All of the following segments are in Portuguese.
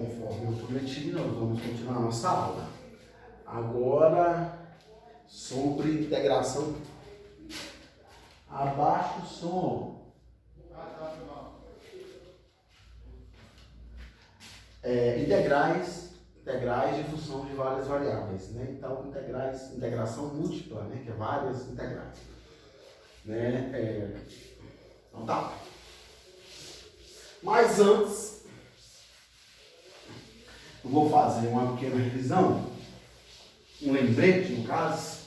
conforme eu prometi, nós vamos continuar a nossa aula. Agora, sobre integração. Abaixa o som. Integrais de função de várias variáveis, né? Então, integração múltipla, né? Que é várias integrais, né? Então tá. Mas antes, eu vou fazer uma pequena revisão, um lembrete, no caso,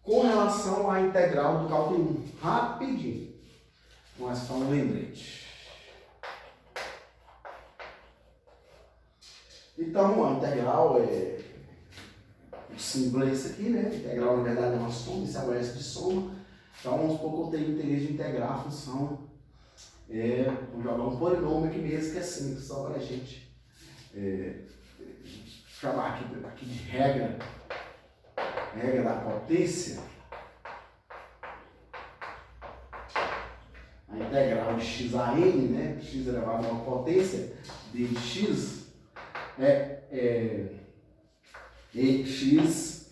com relação à integral do cálculo 1. Rapidinho. Mas só um lembrete. Então, a integral é o símbolo é esse aqui, né? A integral, na verdade, é uma soma, isso é o S de soma. Então, vamos supor que eu tenho interesse de integrar a função. Vou jogar um polinômio aqui mesmo, que é simples, só para a gente chamar aqui de regra da potência. A integral de x a n, né? X elevado a uma potência de x x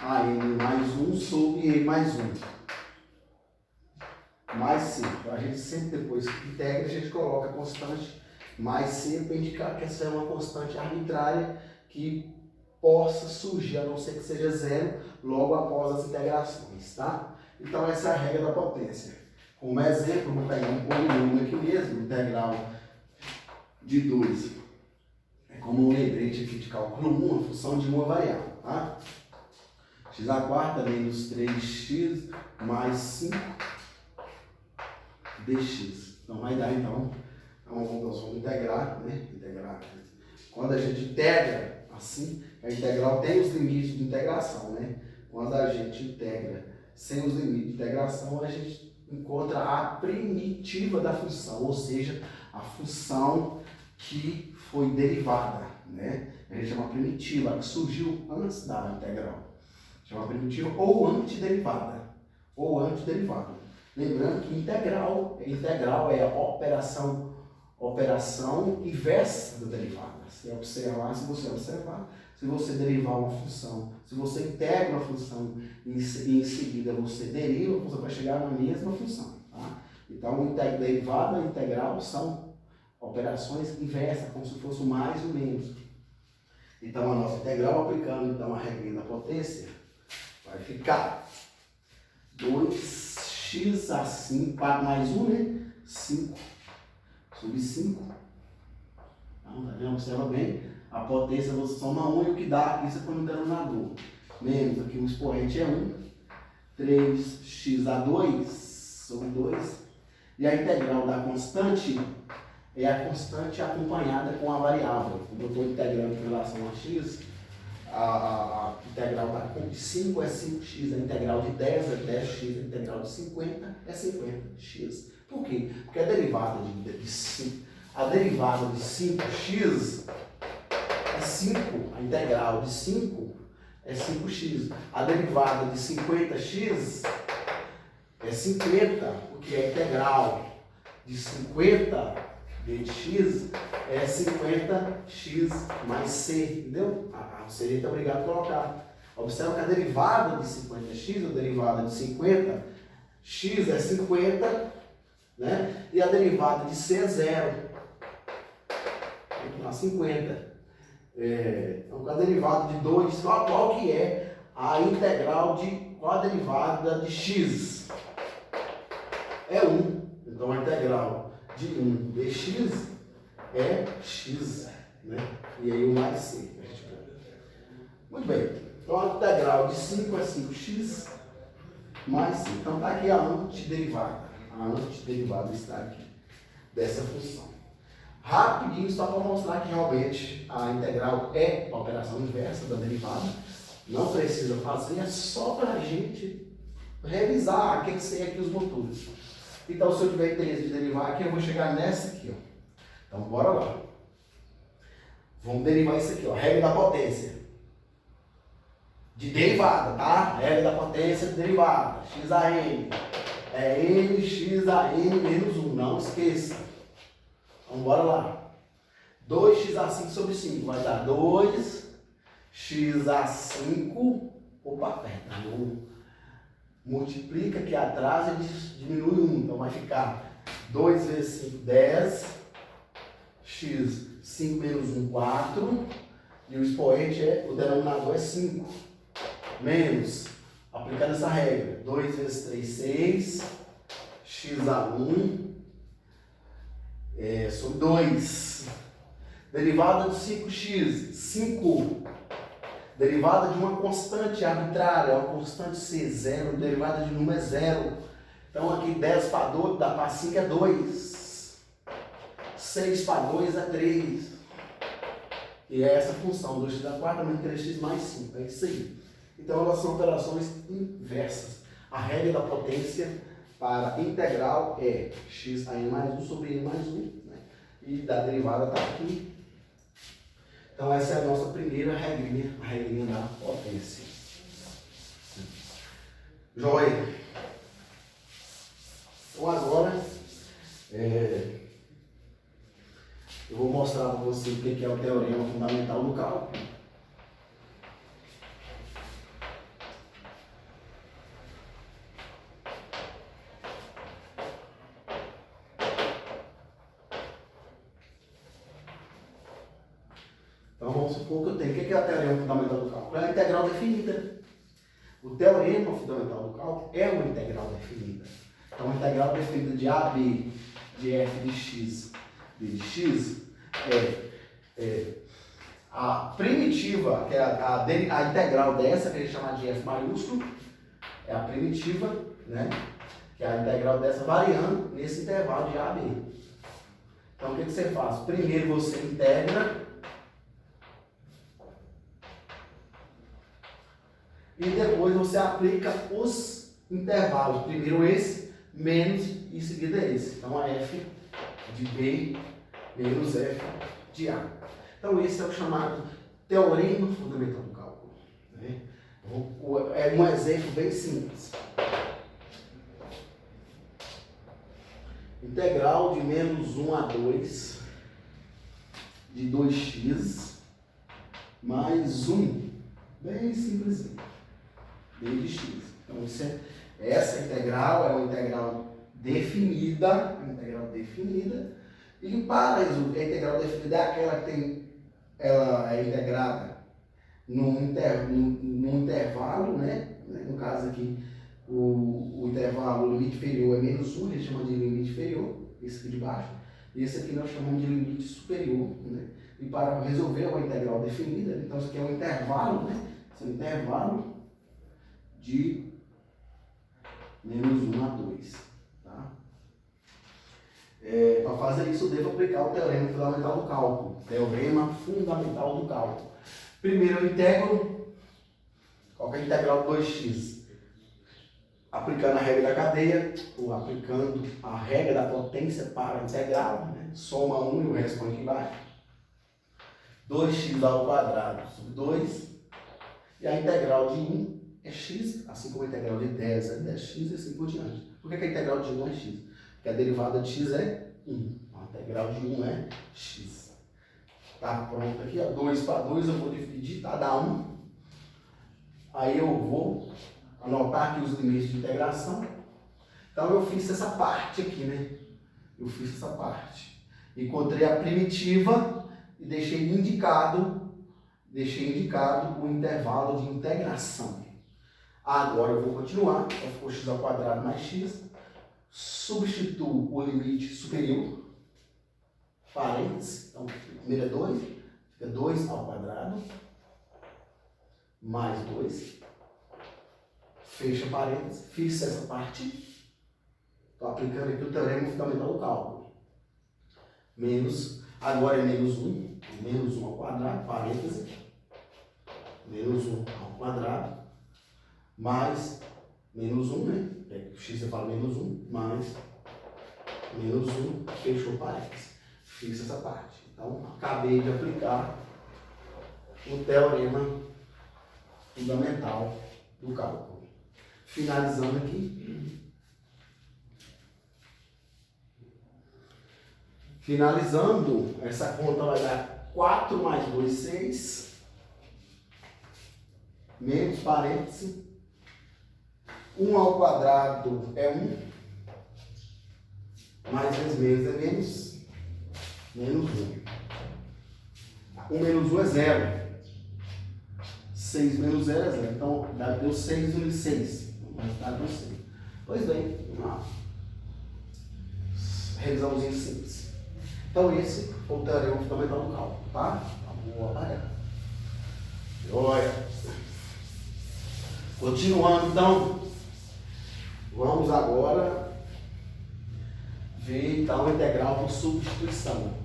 a n mais 1 sobre e mais 1. Mais c. Então, a gente sempre, depois que integra, a gente coloca a constante mais c para indicar que essa é uma constante arbitrária que possa surgir, a não ser que seja zero, logo após as integrações, tá? Então, essa é a regra da potência. Como exemplo, vou pegar um polinômio aqui mesmo, integral de 2. É como um lembrete aqui de cálculo 1, a função de uma variável, tá? X a quarta menos 3x mais 5 dx. Então, vai dar, então, nós vamos integrar, né? Quando a gente integra assim, a integral tem os limites de integração, né? Quando a gente integra sem os limites de integração, a gente encontra a primitiva da função, ou seja, a função que foi derivada, né? A gente chama primitiva, que surgiu antes da integral. Chama primitiva ou antiderivada. Lembrando que integral é a operação inversa da derivada. Se você observar, se você derivar uma função, se você integra uma função e em seguida você deriva, você vai chegar na mesma função. Tá? Então, derivada e integral são operações inversas, como se fosse o mais ou menos. Então, a nossa integral, aplicando então a regra da potência, vai ficar 2x a 5 mais 1, né? 5 sobre 5. Então, tá vendo? Observa bem. A potência você soma 1 e o que dá, isso é quando o denominador. Menos aqui o expoente é 1. 3x a 2 sobre 2. E a integral da constante é a constante acompanhada com a variável. Quando eu estou integrando em relação a x, a integral de 5 é 5x, a integral de 10 é 10x, a integral de 50 é 50x. Por quê? Porque a derivada de 5x é 5, a integral de 5 é 5x. A derivada de 50x é 50, porque a integral de 50 vezes x é 50x mais c, entendeu? Você está obrigado a colocar. Observa que a derivada de 50x, a derivada de 50, x é 50, né? E a derivada de c é 0. Vamos lá, 50. Então, com a derivada de 2, qual que é a integral de... Qual a derivada de x? É 1. Então, a integral de 1 dx é x, né? E aí o mais c. Muito bem. Então, a integral de 5 é 5x mais c. Então, está aqui a antiderivada. A antiderivada está aqui, dessa função. Rapidinho, só para mostrar que realmente a integral é a operação inversa da derivada. Não precisa fazer, é só para a gente revisar, aquecer aqui os motores. Então, se eu tiver interesse de derivar aqui, eu vou chegar nessa aqui, ó. Então, bora lá. Vamos derivar isso aqui, ó. Regra da potência. De derivada, tá? Regra da potência de derivada. X a n. É n, x a n menos 1. Não esqueça. Então, bora lá. 2x a 5 sobre 5 vai dar 2x a 5. Opa, perdão. Multiplica aqui atrás e diminui 1. Então vai ficar 2 vezes 5, 10. X, 5 menos 1, 4. E o expoente o denominador é 5. Menos, aplicando essa regra, 2 vezes 3, 6. X a 1 sobre 2. Derivada de 5x, 5. Derivada de uma constante arbitrária, uma constante C, 0. Derivada de número é 0. Então aqui 10 para 2, dá para 5 é 2. 6 para 2 é 3. E é essa função, 2x a 4 menos 3x mais 5. É isso aí. Então elas são operações inversas. A regra da potência para integral é x a n mais 1 sobre n mais 1. Né? E da derivada está aqui. Então essa é a nossa primeira regrinha, a regrinha da potência. Joia? Então agora eu vou mostrar para você o que é o teorema fundamental do cálculo. Então vamos supor que eu tenho. O que é o teorema fundamental do cálculo? É a integral definida. O teorema fundamental do cálculo é uma integral definida. Então a integral definida de AB de f de x b de x é a primitiva, que é a integral dessa, que a gente chama de f maiúsculo, é a primitiva, né? Que é a integral dessa variando nesse intervalo de a a b. Então o que você faz? Primeiro você integra e depois você aplica os intervalos. Primeiro esse, menos, e em seguida esse. Então, a f de b menos f de a. Então, esse é o chamado teorema fundamental do cálculo. Né? É um exemplo bem simples. Integral de menos 1 a 2 de 2x mais 1. Bem simplesinho. B de x. Então, essa integral é uma integral definida. E para a integral definida é aquela que ela é integrada num intervalo, né? No caso aqui, o intervalo, o limite inferior é menos 1, a gente chama de limite inferior, esse aqui de baixo. E esse aqui nós chamamos de limite superior, né? E para resolver uma integral definida, então isso aqui é um intervalo, né? Esse é um intervalo de menos 1 a 2. Tá? Para fazer isso, eu devo aplicar o teorema fundamental do cálculo. Teorema fundamental do cálculo. Primeiro, eu integro. Qual que é a integral de 2x? Aplicando a regra da cadeia, ou aplicando a regra da potência para a integral. Né? Soma 1 e o resto põe aqui embaixo. 2x ao quadrado sobre 2. E a integral de 1 é x, assim como a integral de 10 é 10x e assim por diante. Por que a integral de 1 é x? Porque a derivada de x é 1. A integral de 1 é x. Tá pronto aqui, ó. 2 para 2 eu vou dividir, tá? Dá 1. Aí eu vou anotar aqui os limites de integração. Então eu fiz essa parte aqui, né? Eu fiz essa parte. Encontrei a primitiva e deixei indicado o intervalo de integração. Agora eu vou continuar. Então ficou x ao quadrado mais x. Substituo o limite superior. Parênteses. Então, primeiro é 2. Fica 2 ao quadrado. Mais 2. Fecha parênteses. Fiz essa parte. Estou aplicando aqui o teorema fundamental do cálculo. Menos. Agora é menos 1. Menos 1 ao quadrado. Parênteses. Menos 1 ao quadrado. Mais menos 1, né? X você fala menos 1, mais menos 1, fechou parênteses. Fiz essa parte. Então, acabei de aplicar o teorema fundamental do cálculo. Finalizando aqui. Finalizando, essa conta vai dar 4 mais 2, 6. Menos parêntese. 1 ao quadrado é 1. Mais vezes menos é menos. Menos 1. 1 menos 1 é 0. 6 menos 0 é 0. Então, deu 6 vezes 6. O resultado deu 6. Pois bem, uma revisãozinha simples. Então, esse foi o teorema fundamental do cálculo, tá? Vou apagar. Olha. Continuando, então, vamos agora ver então, a integral por substituição.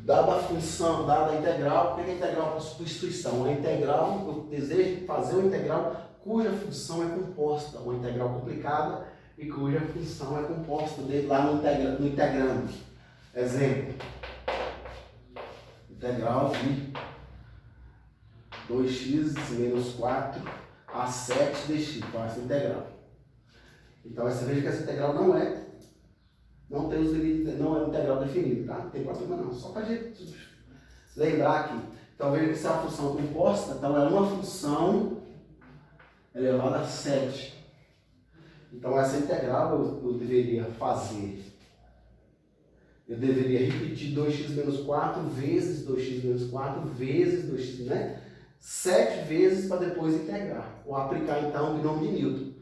Dada a função, dada a integral, o que é a integral por substituição? A integral, eu desejo fazer uma integral cuja função é composta, uma integral complicada e cuja função é composta lá no integrando. Exemplo, integral de 2x menos 4 a 7 dx, então essa integral. Então você veja que essa integral não tem os limites, não é uma integral definida, tá? Não tem problema não, só para a gente lembrar aqui. Então veja que se é uma função composta, então é uma função elevada a 7. Então essa integral eu deveria fazer, eu deveria repetir 2x menos 4 vezes 2x menos 4 vezes 2x, né? 7 vezes para depois integrar, ou aplicar então o binômio de Newton.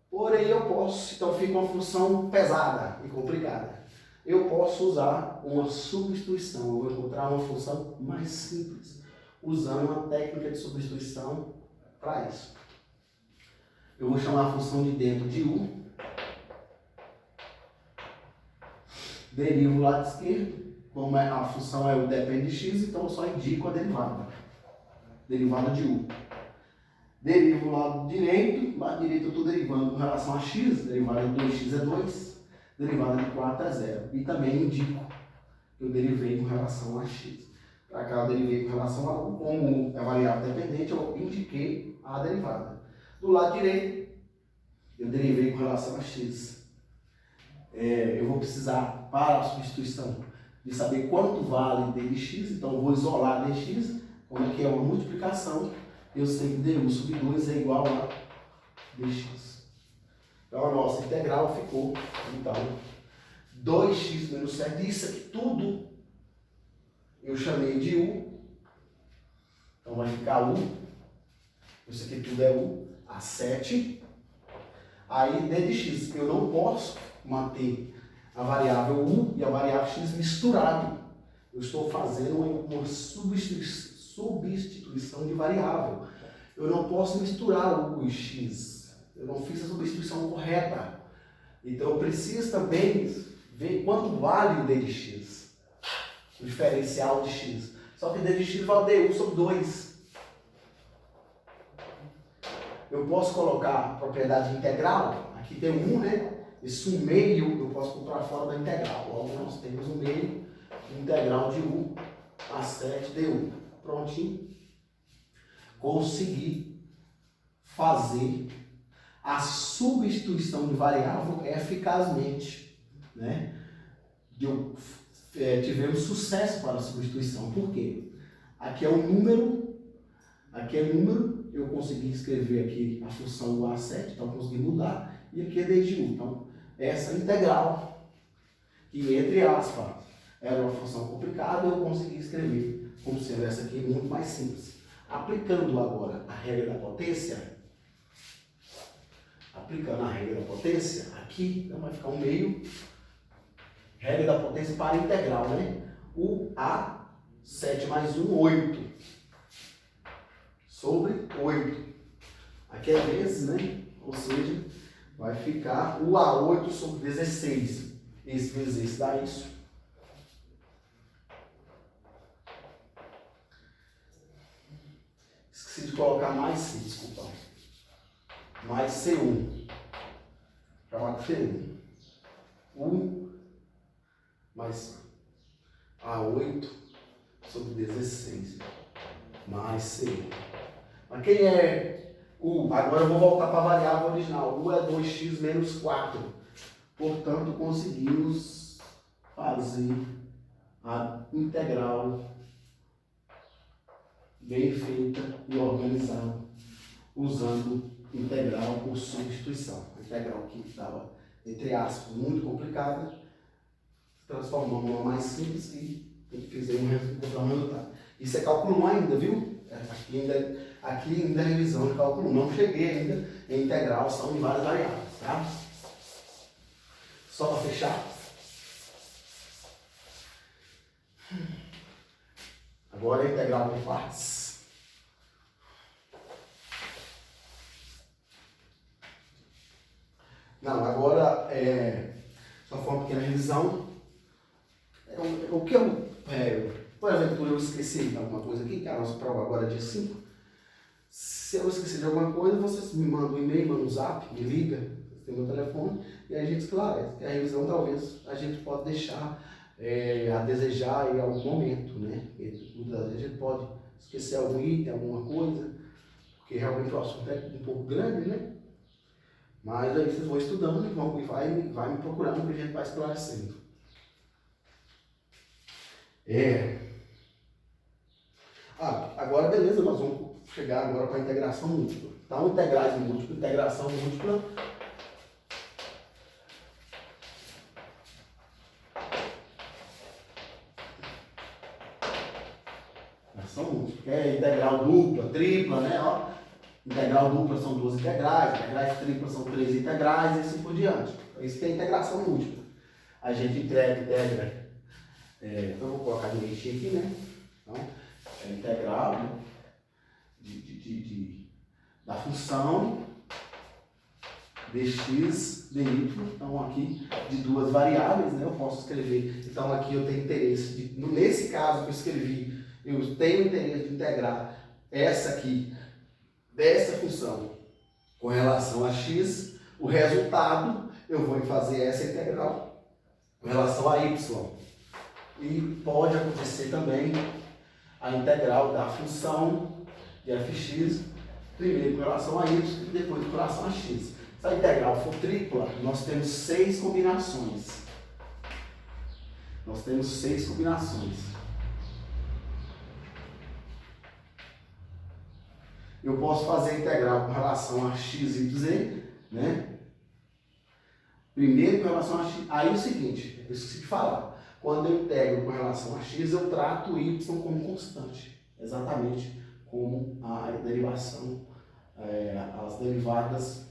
Porém, eu posso, então fica uma função pesada e complicada. Eu posso usar uma substituição, eu vou encontrar uma função mais simples, usando uma técnica de substituição para isso. Eu vou chamar a função de dentro de u, derivo o lado esquerdo, como a função é u depende de x, então eu só indico a derivada. Derivada de u. Derivo o lado direito eu estou derivando com relação a x, derivada de 2x é 2, derivada de 4 é 0. E também indico que eu derivei com relação a x. Para cá eu derivei com relação a u, como é variável dependente, eu indiquei a derivada. Do lado direito, eu derivei com relação a x. Eu vou precisar, para a substituição, de saber quanto vale dx, então eu vou isolar dx, como que é uma multiplicação. Eu sei que du sobre 2 é igual a dx. Então a nossa integral ficou, então, 2x menos 7. Isso aqui tudo eu chamei de u. Então vai ficar u. Isso aqui tudo é u. A 7. Aí d de x. Eu não posso manter a variável u e a variável x misturado. Eu estou fazendo uma substituição de variável. Eu não posso misturar o u e x. Eu não fiz a substituição correta. Então eu preciso também ver quanto vale o d de x. O diferencial de x. Só que d de x vale du sobre 2. Eu posso colocar a propriedade integral. Aqui tem um 1, né? Esse 1 meio eu posso pôr para fora da integral. Logo nós temos 1 meio integral de u a 7 du. Prontinho. Consegui fazer a substituição de variável eficazmente, né? Tivemos sucesso para a substituição. Por quê? Aqui é um número, eu consegui escrever aqui a função u a 7, então eu consegui mudar, e aqui é d de u. Então, essa integral, que entre aspas era uma função complicada, eu consegui escrever como sendo essa aqui muito mais simples. Aplicando agora a regra da potência, aqui então vai ficar um meio, regra da potência para integral, né? U a 7 mais 1, 8, sobre 8. Aqui é vezes, né? Ou seja, vai ficar U a 8 sobre 16. Esse vezes esse dá isso. Esqueci de colocar mais C, desculpa. Mais C1. Chamar de C1. U mais A8 sobre 16. mais C. Mas quem é U? Agora eu vou voltar para a variável original. U é 2x menos 4. Portanto, conseguimos fazer a integral bem feita e organizada, usando integral por substituição. A integral que estava, entre aspas, muito complicada, transformamos numa mais simples e fizemos um resultado. Isso é cálculo 1 ainda, viu? Aqui ainda é revisão de cálculo 1. Não cheguei ainda em integral, são em várias variáveis, tá? Só para fechar. Agora é integral por partes. Não, agora só foi uma pequena revisão. O que por aventura eu esqueci de alguma coisa aqui, que a nossa prova agora é dia 5. Se eu esquecer de alguma coisa, vocês me mandam um e-mail, mandam um zap, me liga, vocês têm meu telefone, e a gente esclarece. A revisão talvez a gente pode deixar a desejar em algum momento, né? A gente pode esquecer algum item, alguma coisa, porque realmente o assunto é um pouco grande, né? Mas aí vocês vão estudando e vai me procurando que a gente vai esclarecendo. Agora beleza, nós vamos chegar agora para a integração múltipla. Então, integrais múltiplas, integração múltipla. Integração múltipla. É integral dupla, tripla, né? Ó, integral dupla são 2 integrais, integrais triplas são 3 integrais e assim por diante. Isso que é integração múltipla. A gente integra. Eu vou colocar direitinho aqui, né? Então, é integral, né? Da função dx, dy, então aqui de duas variáveis, né? Eu posso escrever, então aqui eu tenho interesse, nesse caso que eu escrevi, eu tenho interesse de integrar essa aqui, dessa função, com relação a x, o resultado, eu vou fazer essa integral com relação a y. E pode acontecer também a integral da função de fx, primeiro com relação a y e depois com relação a x. Se a integral for tripla, nós temos 6 combinações. Eu posso fazer a integral com relação a x e z, né? Primeiro com relação a x. Aí é o seguinte, eu esqueci de falar. Quando eu integro com relação a x, eu trato o y como constante. Exatamente como a derivação, as derivadas,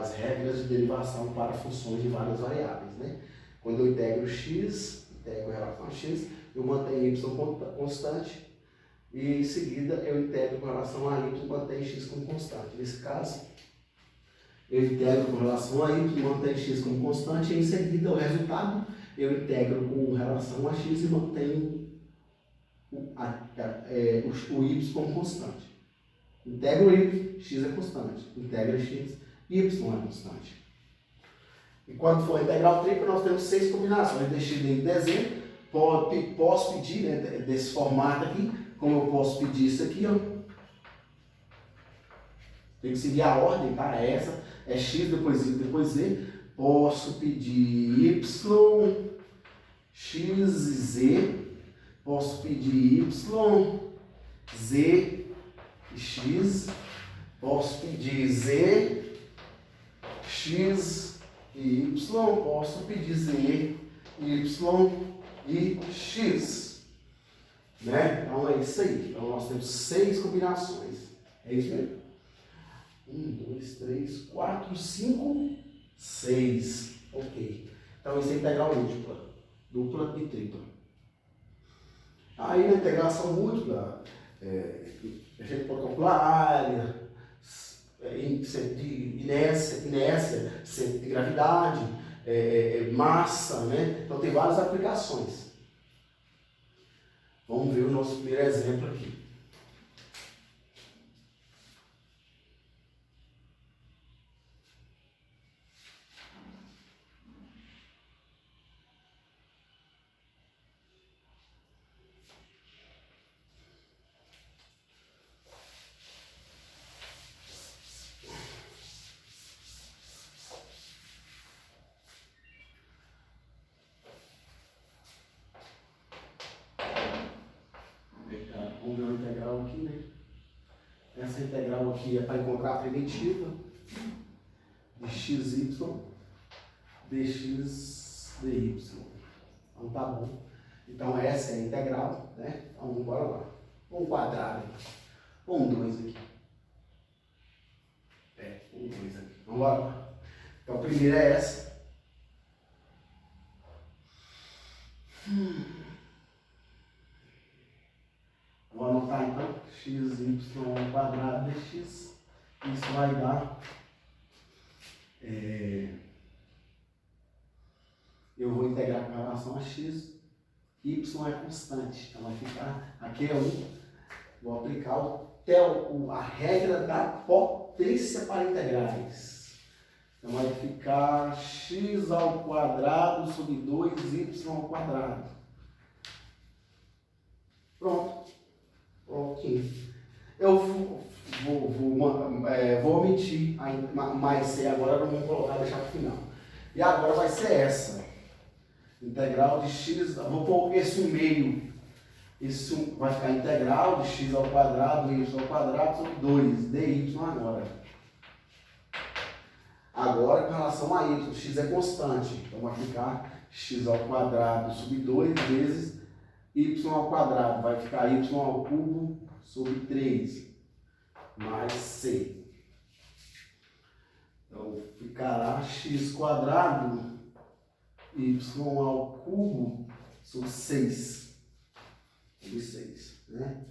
as regras de derivação para funções de várias variáveis, né? Quando eu integro x, integro com relação a x, eu mantenho y constante e em seguida eu integro com relação a y e mantenho x como constante. Nesse caso, eu integro com relação a y e mantenho x como constante e em seguida o resultado eu integro com relação a x e mantenho o y como constante. Integro y, x é constante. Integro x, y é constante. E quando for a integral tripla, nós temos 6 combinações. Deixei em desenho. Posso pedir, né, desse formato aqui, como eu posso pedir isso aqui, ó. Tem que seguir a ordem, tá? Essa é x, depois y, depois z. Posso pedir y, x e z. Posso pedir y, z e x. Posso pedir z, x e y. Posso pedir z, y e x. Né? Então é isso aí. Então nós temos 6 combinações. É isso mesmo? 1, 2, 3, 4, 5, 6. Ok. Então isso é integral múltipla, dupla e tripla. Aí na integração múltipla, a gente pode calcular a área, centro de inércia, centro de gravidade, massa, né? Então tem várias aplicações. Vamos ver o nosso primeiro exemplo aqui. que é para encontrar a primitiva de xy dx dy. Então tá bom. Então essa é a integral, né? Então bora lá. Um quadrado aqui. Um 2 aqui. Um 2 aqui. Então bora lá. Então a primeira é essa. Vou anotar então. Xy ao quadrado dx. Isso vai dar. Eu vou integrar com relação a x. Y é constante. Então vai ficar. Aqui é 1. Vou aplicar a regra da potência para integrais. Então vai ficar x ao quadrado sobre 2y ao quadrado. Pronto. Prontinho. Eu vou omitir mais c agora, não vou colocar, deixar para o final. E agora vai ser essa. Integral de x, vou pôr esse meio. Isso vai ficar integral de x ao quadrado, y ao quadrado sobre 2, dy agora. Agora, com relação a y, x é constante. Então, vai ficar x ao quadrado sobre 2 vezes y ao quadrado. Vai ficar y ao cubo sobre 3, mais c. Então, ficará x quadrado, y ao cubo sobre 6. Sobre 6, né?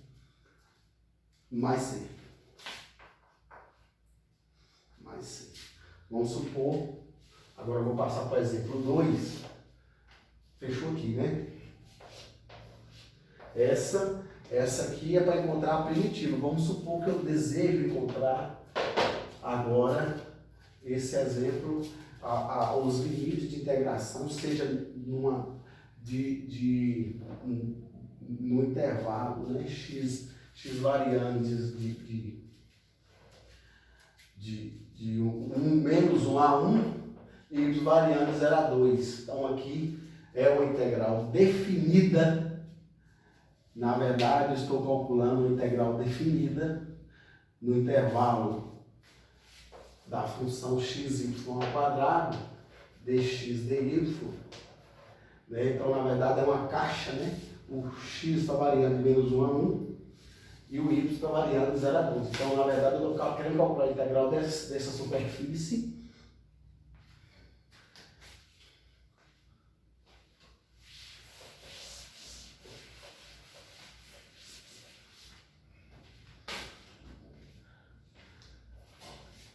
Mais c. Mais c. Vamos supor, agora eu vou passar para o exemplo 2. Fechou aqui, né? Essa aqui é para encontrar a primitiva. Vamos supor que eu desejo encontrar agora esse exemplo, os limites de integração, seja no intervalo, né? x variantes de 1 menos 1 a 1 e y variando 0 a 2. Então aqui é uma integral definida. Na verdade, eu estou calculando uma integral definida no intervalo da função xy ao quadrado dx dy. Né? Então, na verdade, é uma caixa, né? O x está variando de menos 1 a 1 e o y está variando de 0 a 2. Então, na verdade, eu estou querendo calcular a integral dessa superfície.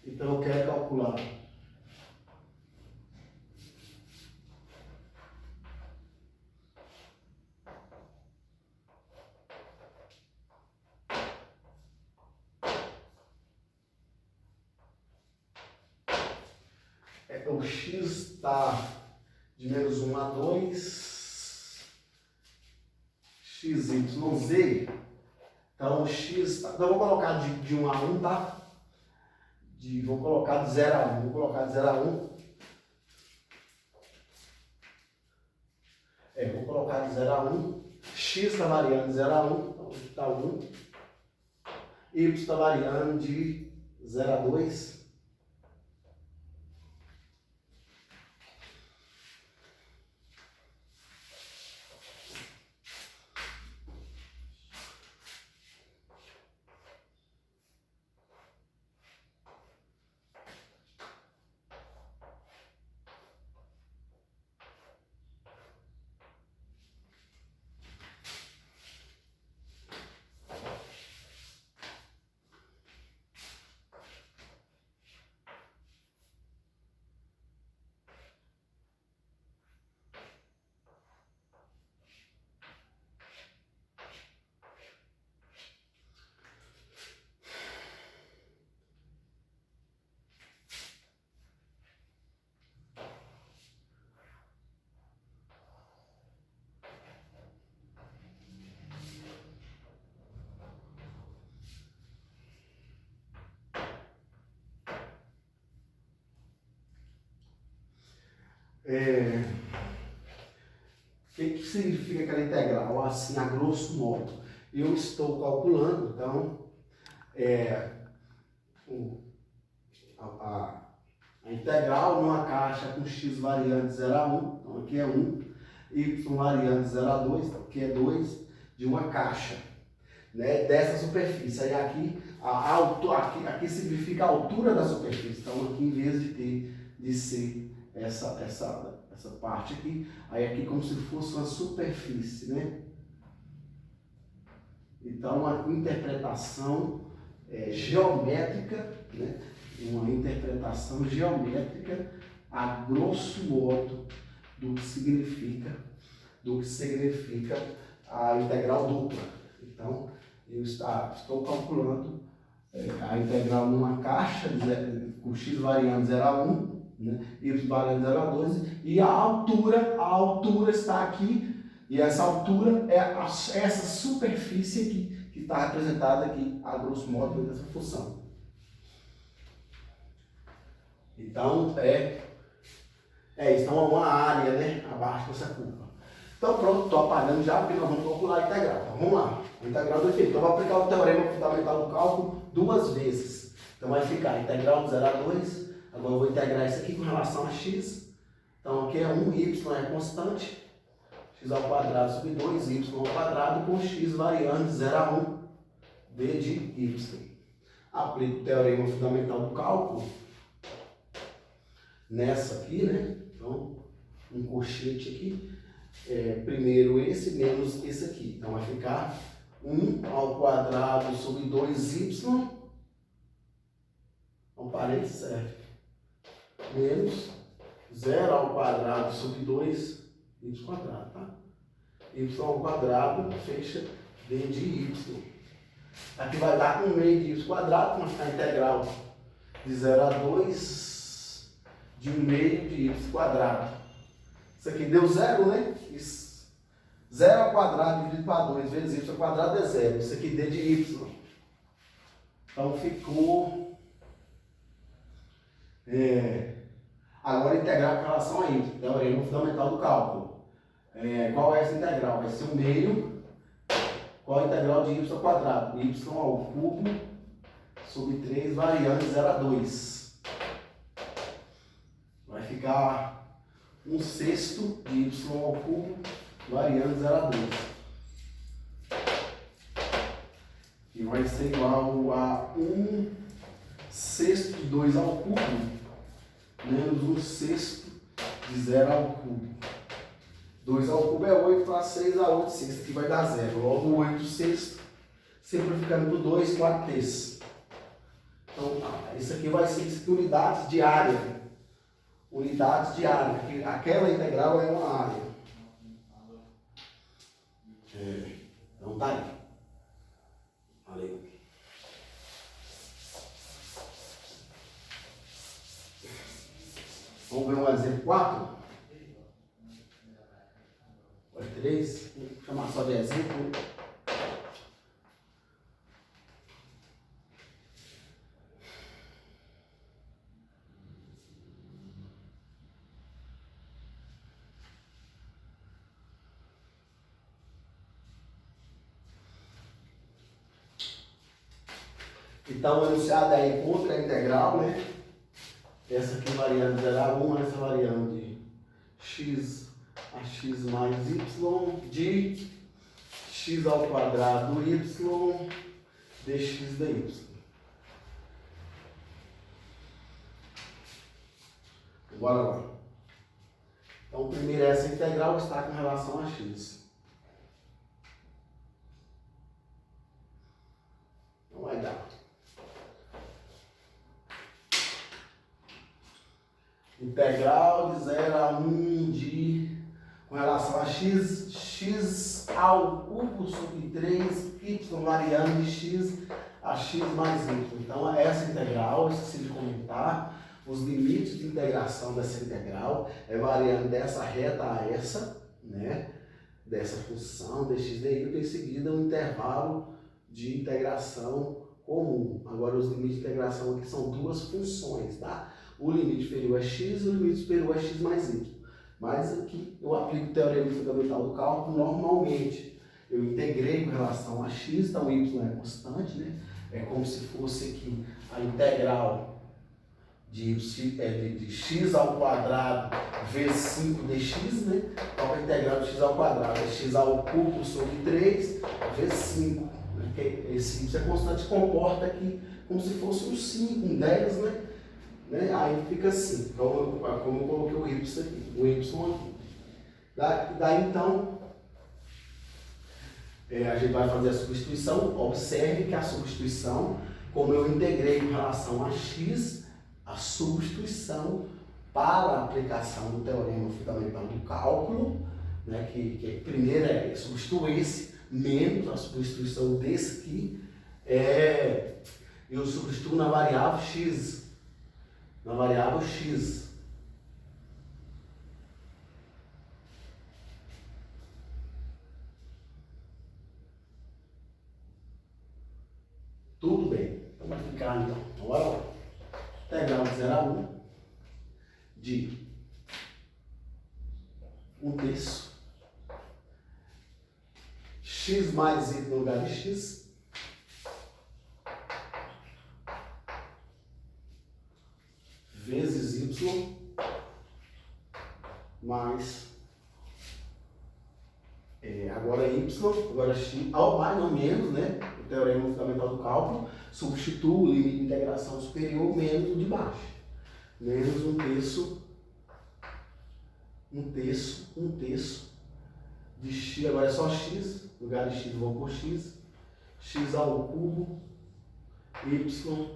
Então, eu quero calcular o x está de menos 1 a 2, xyz. Então, o x está... Então, eu vou colocar de 1 a 1, tá? Vou colocar de 0 a 1. Vou colocar de 0 a 1. Vou colocar de 0 a 1. X está variando de 0 a 1. Então, está 1. Y está variando de 0 a 2. O que significa aquela integral? Assim, a grosso modo, eu estou calculando, então, a integral numa caixa com x variando de 0 a 1, então aqui é 1, y variando de 0 a 2, então aqui é 2, de uma caixa, né, dessa superfície. Aí aqui significa a altura da superfície, então aqui em vez de ser essa parte aqui, aí aqui como se fosse uma superfície, né? Então uma interpretação geométrica, né? Uma interpretação geométrica a grosso modo do que significa a integral dupla. Então eu estou calculando a integral numa caixa com x variando de 0 a 1, né? Y variando de 0 a 2, e a altura está aqui, e essa altura é essa superfície aqui, que está representada aqui, a grosso modo, dessa função. Então, isso, então é uma área, né, abaixo dessa curva. Então, pronto, estou apagando já, porque nós vamos calcular a integral. Então, vamos lá, a integral do efeito. Então, eu vou aplicar o teorema fundamental do cálculo 2 vezes. Então, vai ficar integral de 0 a 2, agora eu vou integrar isso aqui com relação a x. Então, aqui é 1, y é constante, x ao quadrado sobre 2, y ao quadrado, com x variando de 0 a 1, d de y. Aplico o teorema fundamental do cálculo nessa aqui, né? Então, um colchete aqui. Primeiro esse menos esse aqui. Então, vai ficar 1 ao quadrado sobre 2y. Então, parênteses serve. Menos 0 ao quadrado sobre 2y quadrado, tá? Y ao quadrado, fecha d de y. Aqui vai dar 1 meio de y quadrado, vai ficar a integral de 0 a 2 de 1 meio de y quadrado. Isso aqui deu 0, né? 0 ao quadrado dividido para 2 vezes y ao quadrado é 0. Isso aqui d de y. Então ficou... Agora integrar com relação a y. Teorema fundamental do cálculo. Qual é essa integral? Vai ser 1 meio. Qual a integral de y ao quadrado? Y ao cubo sobre 3 variando de 0 a 2. Vai ficar 1/6 de y ao cubo variando de 0 a 2. Que vai ser igual a 1/6 de 2 ao cubo menos 1/6 de 0 ao cubo. 2 ao cubo é 8, para 6 a 8/6, aqui vai dar 0. Logo 8/6, simplificando por 2, 4/3. Então, isso aqui vai ser unidades de área. Unidades de área, porque aquela integral é uma área. Então tá aí. Valeu. Vamos ver um exemplo 4? Ou 3? Vou chamar só de exemplo. Então, o enunciado aí contra a integral, né? Essa aqui variando de 0 a 1, essa variando de x a x mais y, de x ao quadrado y, dx dy. Bora lá. Então, primeiro essa integral está com relação a x. Não vai dar. Integral de 0 a 1 com relação a x ao cubo sobre 3, y variando de x a x mais y. Então, essa integral, esqueci de comentar, os limites de integração dessa integral variando dessa reta a essa, né? Dessa função, dx dy, em seguida um intervalo de integração comum. Agora, os limites de integração aqui são duas funções, tá? O limite inferior é x e o limite superior é x mais y. Mas aqui eu aplico o teorema fundamental do cálculo normalmente. Eu integrei com relação a x, então y é constante, né? É como se fosse aqui a integral de x ao quadrado vezes 5dx, né? Então a integral de x ao quadrado é x ao cubo sobre 3 vezes 5. Né? Esse y é constante, se comporta aqui como se fosse um 5, um 10, né? Aí fica assim, então, como eu coloquei o y aqui, o y aqui. Daí então, a gente vai fazer a substituição. Observe que a substituição, como eu integrei com relação a x, a substituição para a aplicação do teorema fundamental do cálculo, né, que primeiro substituir esse menos a substituição desse aqui, eu substituo na variável x. Na variável x. Tudo bem. Então vai ficar então. Bora lá. Integral de 0 a 1 de 1/3 x mais y no lugar de x vezes y mais agora y, agora x, ao mais ou menos, né? O teorema fundamental do cálculo, substituo o limite de integração superior menos o de baixo. Menos 1/3 de x, agora é só x, no lugar de x eu vou por x ao cubo y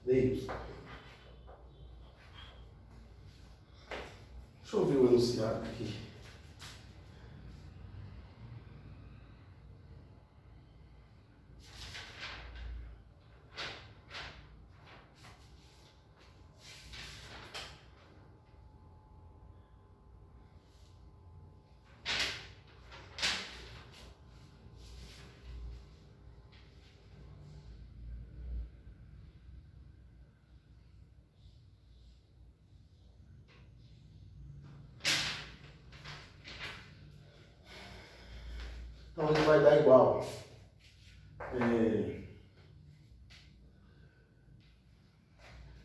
dy. Deixa eu ver o enunciado aqui. Então ele vai dar igual.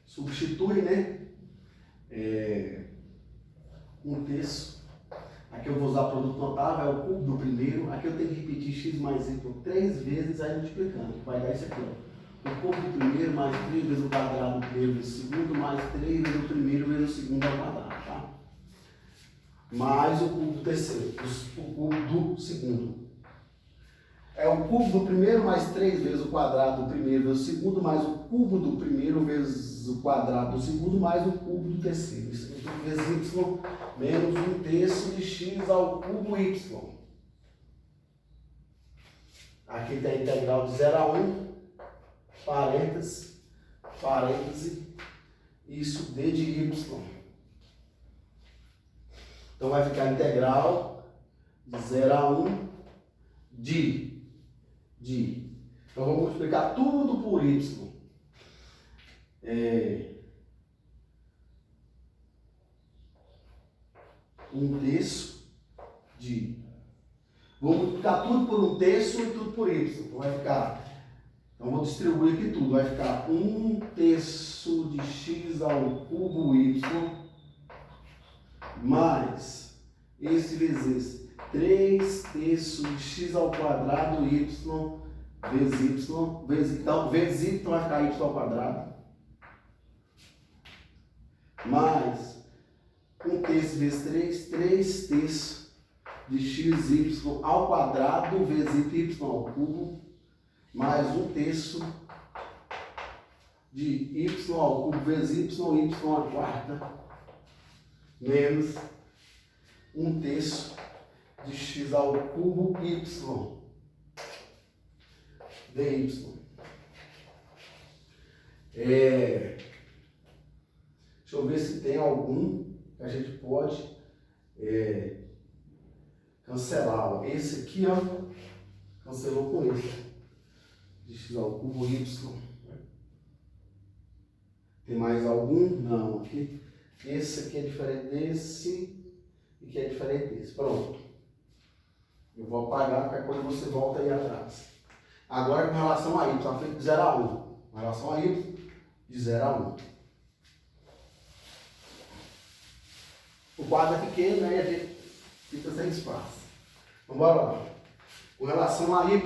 Substitui, né? 1/3. Aqui eu vou usar produto notável, é o cubo do primeiro. Aqui eu tenho que repetir x mais y 3 vezes, aí multiplicando. Vai dar isso aqui, ó. O cubo do primeiro mais 3 vezes o quadrado do primeiro vezes o segundo, mais 3 vezes o primeiro vezes o segundo ao quadrado, tá? Mais o cubo do terceiro, o cubo do segundo. É o cubo do primeiro mais 3 vezes o quadrado do primeiro vezes o segundo, mais o cubo do primeiro vezes o quadrado do segundo, mais o cubo do terceiro. Isso aqui vezes y menos 1/3 de x ao cubo y. Aqui tem a integral de 0 a 1, parêntese, isso d de y. Então vai ficar a integral de 0 a 1 de. Então vamos multiplicar tudo por y. 1/3 de. Vou multiplicar tudo por 1/3 e tudo por y. Então vai ficar. Então vou distribuir aqui tudo. Vai ficar 1/3 de x ao cubo y mais esse vezes 3/3 de x ao quadrado y vezes y, vezes y vai ficar y ao quadrado, mais 1/3 vezes 3/3 de xy ao quadrado vezes y ao cubo, mais 1/3 de y ao cubo vezes y à quarta, menos 1/3 de x ao cubo y dy. Deixa eu ver se tem algum que a gente pode cancelar. Esse aqui, ó, cancelou com esse. De x ao cubo y. Tem mais algum? Não. Aqui. Esse aqui é diferente desse e que é diferente desse. Pronto. Eu vou apagar, qualquer coisa você volta aí atrás. Agora com relação a y, está feito de 0 a 1. Com relação a y, de 0 a 1. O quadro é pequeno, né? E a gente fica sem espaço. Então, bora lá. Com relação a y,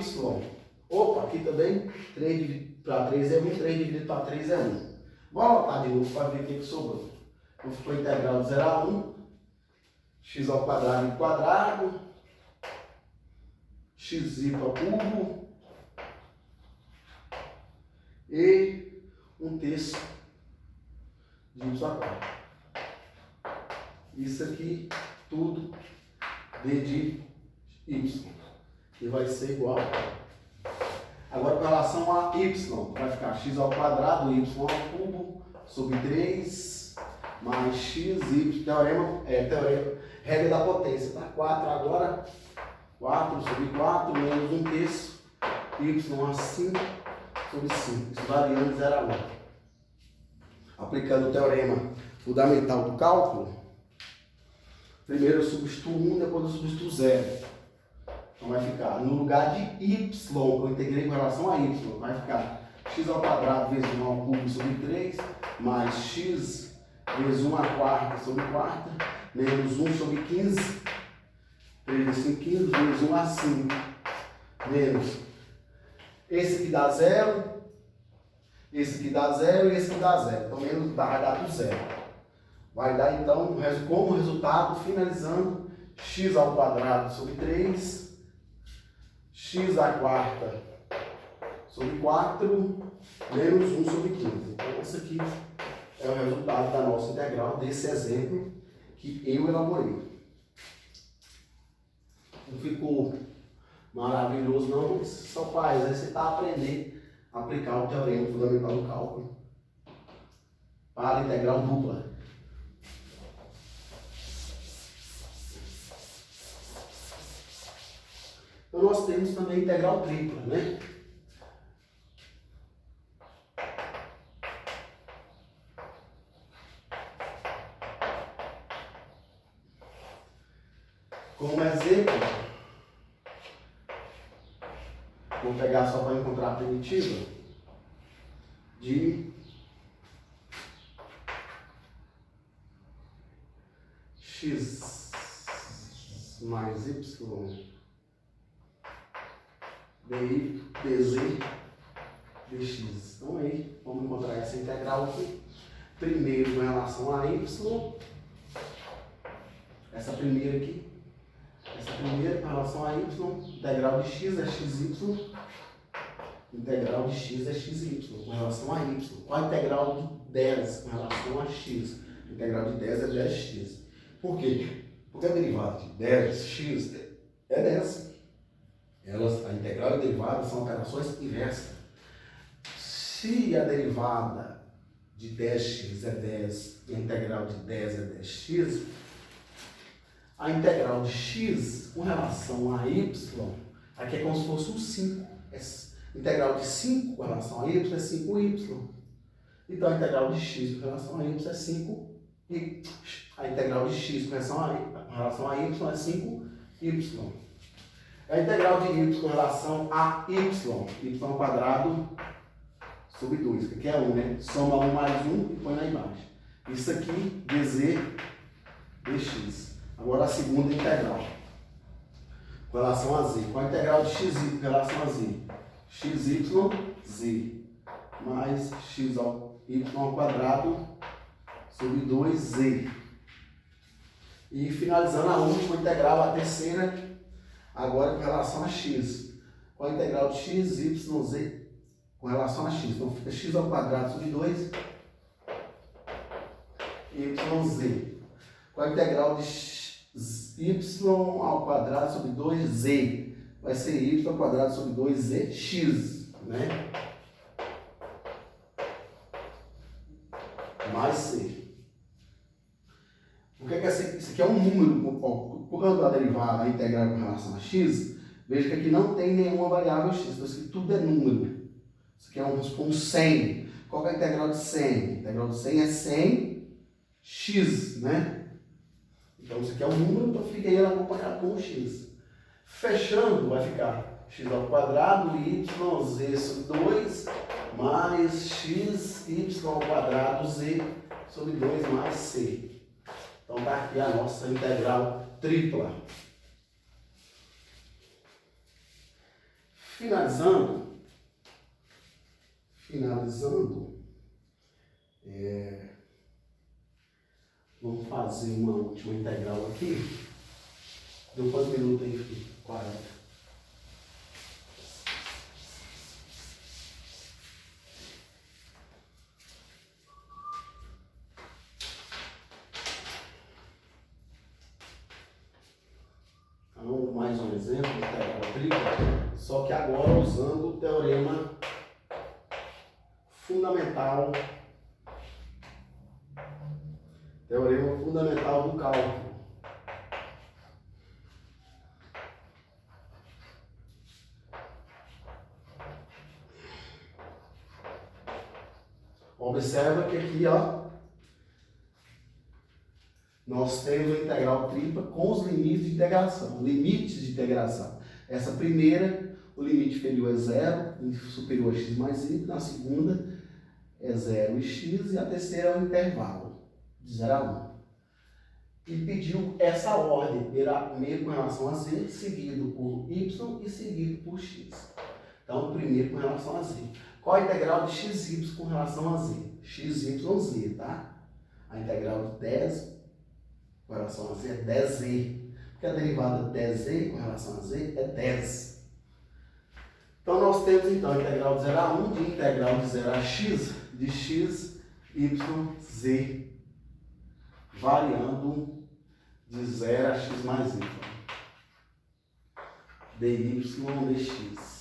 opa, aqui também, 3 dividido para 3 é 1, 3 dividido para 3 é 1. Vamos anotar de novo para ver o que sobrou. Então, ficou integral de 0 a 1, x ao quadrado, xy ao cubo, e 1/3 de y ao quadrado. Isso aqui, tudo d de y, que vai ser igual. Agora, com relação a y, vai ficar x ao quadrado, y ao cubo, sobre 3, mais xy, teorema, regra da potência, tá? 4 agora, 4 sobre 4, menos 1/3, y a 5 sobre 5, isso variando de 0 a 1. Aplicando o teorema fundamental do cálculo, primeiro eu substituo 1, depois eu substituo 0. Então vai ficar, no lugar de y, que eu integrei com relação a y, vai ficar x ao quadrado vezes 1 ao cubo sobre 3, mais x vezes 1 à quarta sobre 4, menos 1 sobre 15, 3 vezes 5, 15, vezes 1 a 5, menos esse aqui dá 0, esse aqui dá 0 e esse aqui dá 0. Então menos vai dar do 0. Vai dar então, como resultado, finalizando, x ao quadrado sobre 3, x à quarta sobre 4, menos 1 sobre 15. Então, esse aqui é o resultado da nossa integral, desse exemplo que eu elaborei. Não ficou maravilhoso não, mas só para exercitar, aprender a aplicar o teorema fundamental do cálculo para a integral dupla. Então, nós temos também integral tripla, né? Como exemplo, vou pegar só para encontrar a primitiva de x mais y dy dz dx. Então aí, vamos encontrar essa integral aqui. Primeiro com relação a y, essa primeira aqui. Essa primeira com relação a y, integral de x é xy, integral de x é xy, com relação a y. Qual a integral de 10 com relação a x? A integral de 10 é 10x. Por quê? Porque a derivada de 10x é 10. A integral e a derivada são operações inversas. Se a derivada de 10x é 10 e a integral de 10 é 10x, a integral de x com relação a y, aqui é como se fosse um 5. A integral de 5 com relação a y é 5y. Então a integral de x com relação a y é 5 e a integral de x com relação a y é 5y. A integral de y com relação a y ao quadrado sobre 2, que aqui é 1, né? Soma 1 mais 1 e põe lá embaixo. Isso aqui, dz dx. Agora a segunda integral, com relação a z. Qual a integral de xy com relação a z? Xy, z, mais x ao y ao quadrado sobre 2z. E finalizando a última integral, a terceira, agora com relação a x. Qual a integral de x, y, z com relação a x? Então fica x ao quadrado sobre 2 y, z. Qual a integral de y ao quadrado sobre 2z? Vai ser y ao quadrado sobre 2z, x, né? Mais c. O que é isso aqui é um número, quando a derivada, a integral com relação a x, veja que aqui não tem nenhuma variável x, então isso aqui tudo é número. Isso aqui é um 100. Qual é a integral de 100? A integral de 100 é 100x, né? Então isso aqui é um número, então fica ele acompanhado com o x. Fechando, vai ficar x ao quadrado, yz sobre 2, mais x, y ao quadrado, z sobre 2 mais c. Então está aqui a nossa integral tripla. Finalizando, vamos fazer uma última integral aqui. Deu quantos minutos aí, filho? 40. Então, mais um exemplo de integral tripla, só que agora usando o teorema fundamental. Teorema fundamental do cálculo. Observa que aqui, ó, nós temos a integral tripla com os limites de integração. Essa primeira, o limite inferior é 0, superior a x mais y. Na segunda é 0 e x. E a terceira é o intervalo, de 0 a 1. E pediu essa ordem, primeiro com relação a z, seguido por y e seguido por x. Então, primeiro com relação a z. Qual a integral de xy com relação a z? xyz, tá? A integral de 10 com relação a z é 10z. Porque a derivada de 10z com relação a z é 10. Então, nós temos, então, a integral de 0 a 1, de integral de 0 a x, de x, y, z, variando de 0 a x mais y. dy, dx.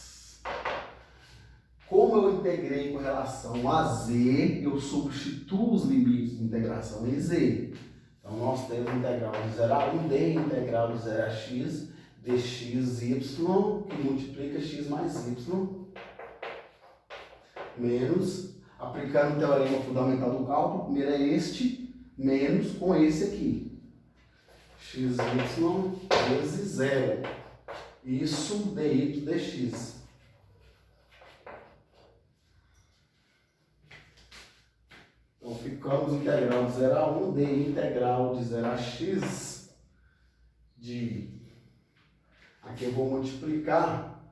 Como eu integrei com relação a z, eu substituo os limites de integração em z. Então, nós temos a integral de 0 a 1, d integral de 0 a x, dxy, que multiplica x mais y, menos, aplicando o teorema fundamental do cálculo, primeiro é este, menos com esse aqui. xy vezes 0. Isso dy dx. Então, ficamos integral de 0 a 1, d integral de 0 a x, de... Aqui eu vou multiplicar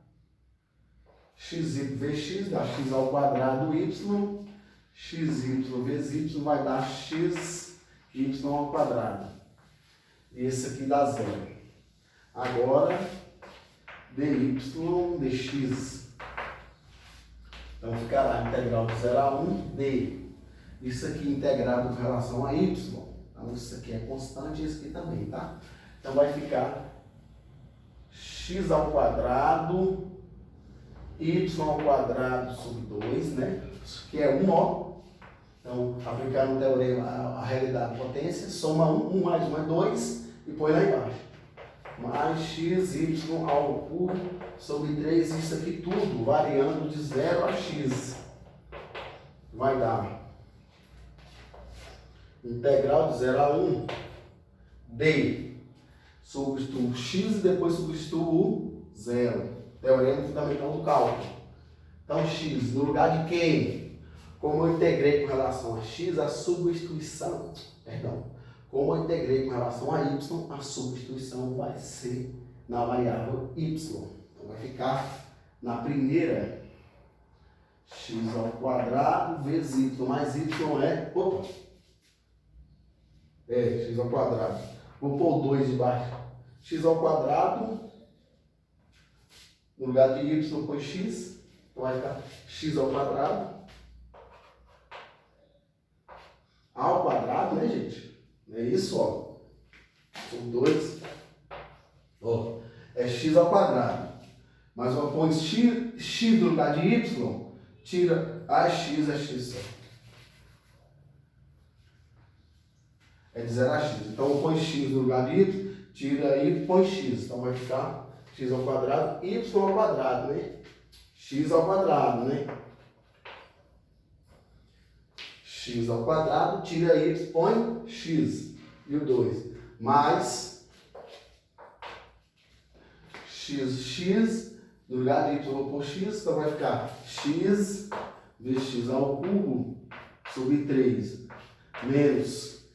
xy vezes x, dá x ao quadrado y, xy vezes y vai dar x, y ao quadrado. Esse aqui dá 0. Agora, dy dx. Então, ficará integral de 0 a 1, d. Isso aqui integrado com relação a y. Então, isso aqui é constante e isso aqui também, tá? Então, vai ficar x ao quadrado, y ao quadrado sobre 2, né? Isso aqui é 1, ó. Então, aplicando o teorema, a realidade da potência, soma 1 mais 1 é 2 e põe lá embaixo. Mais x, y ao cubo sobre 3, isso aqui tudo variando de 0 a x. Vai dar integral de 0 a 1, d. Substituo x e depois substituo 0. Teorema fundamental do cálculo. Então, x, no lugar de quem? Como eu integrei com relação a x, a substituição, como eu integrei com relação a y, a substituição vai ser na variável y. Então, vai ficar na primeira, x ao quadrado vezes y, mais y é, x ao quadrado. Vou pôr o 2 debaixo. X ao quadrado, no lugar de y, põe x, então vai ficar x ao quadrado. Ao quadrado, né, gente? É isso, ó. São 2. Ó, é x ao quadrado. Mas eu ponho x no lugar de y, tira a x, é x só. É de 0 a x. Então eu ponho x no lugar de y, tira y, põe x. Então vai ficar x ao quadrado, y ao quadrado, né? X ao quadrado, né? X ao quadrado, tira y, põe x. E o 2. Mais x No lugar de y eu vou pôr x, então vai ficar x vezes x ao cubo sobre 3 menos.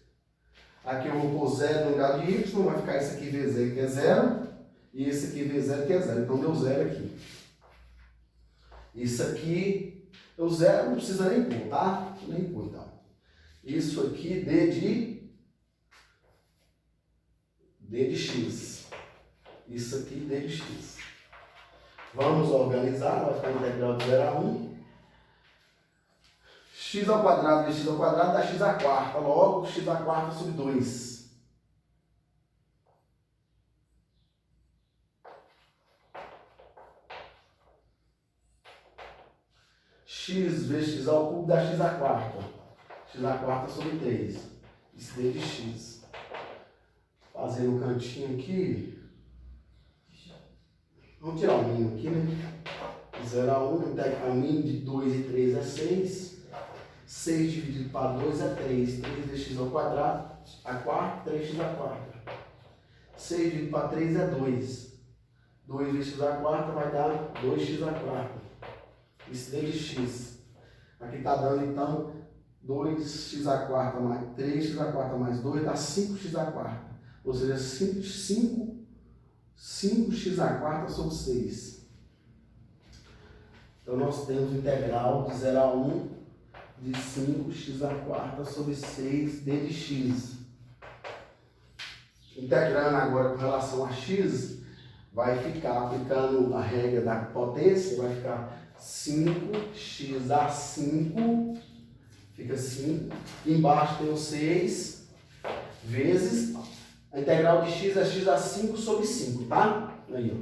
Aqui eu vou pôr 0 no lugar de y, vai ficar esse aqui vezes z que é 0 e esse aqui vezes 0 que é 0. Então deu 0 aqui. Isso aqui, o 0 não precisa nem pôr, tá? Nem pôr então. Isso aqui d de x. Isso aqui d de x. Vamos organizar, vai ficar a integral de 0 a 1. X ao quadrado vezes x ao quadrado dá x à quarta. Logo, x à quarta sobre 2. X vezes x ao cubo dá x à quarta. X à quarta sobre 3. Isso d de x. Fazer um cantinho aqui. Vamos tirar o mínimo aqui, né? 0 a 1, o mínimo de 2 e 3 é 6. 6 dividido para 2 é 3. 3 vezes x ao quadrado, a quarta, 3x à quarta. 6 dividido para 3 é 2. 2 vezes x à quarta vai dar 2x à quarta. Isso d de x. Aqui está dando, então, 2x à quarta mais 3x à quarta mais 2 dá 5x à quarta. Ou seja, 5x à quarta sobre 6. Então, nós temos integral de 0 a 1 de 5x à quarta sobre 6 d de x. Integrando agora com relação a x, vai ficar, aplicando a regra da potência, vai ficar 5x a 5, fica 5. Embaixo tem o 6 vezes a integral de x é x a 5 sobre 5, tá? Aí, ó.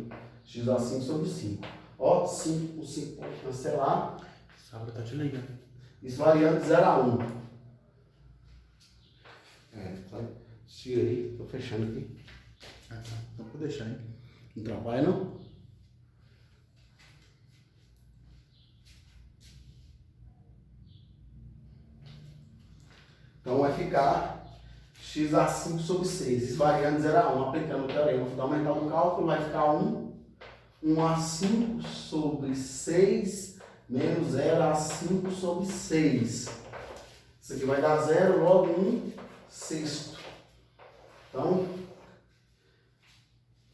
X a 5 sobre 5. Ó, 5 por 5 pode cancelar. Sábado tá te ligando. Isso variando de 0 a 1. Tira aí, tô fechando aqui. Ah, tá. Então pode deixar, hein? Não trabalha não? Então vai ficar x a 5 sobre 6. Isso variando de 0 a 1. Aplicando o teorema fundamental do cálculo, vai ficar 1 a 5 sobre 6 menos 0 a 5 sobre 6. Isso aqui vai dar 0, logo 1 sexto. Então,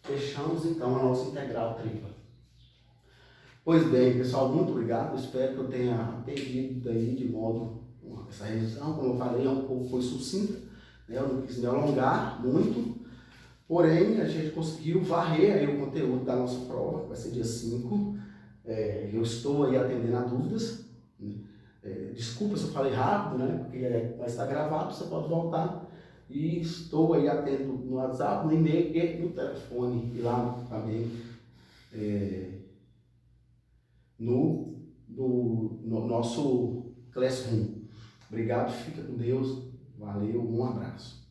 fechamos então a nossa integral tripla. Pois bem, pessoal, muito obrigado. Espero que eu tenha atendido daí de modo essa revisão, como eu falei, é um pouco foi sucinta, né? Eu não quis me alongar muito, porém a gente conseguiu varrer aí o conteúdo da nossa prova, que vai ser dia 5. Eu estou aí atendendo a dúvidas, né? Desculpa se eu falei rápido, né? Porque vai estar gravado, você pode voltar. E estou aí atento no WhatsApp, no e-mail e no telefone, e lá também no nosso Classroom. Obrigado, fica com Deus, valeu, um abraço.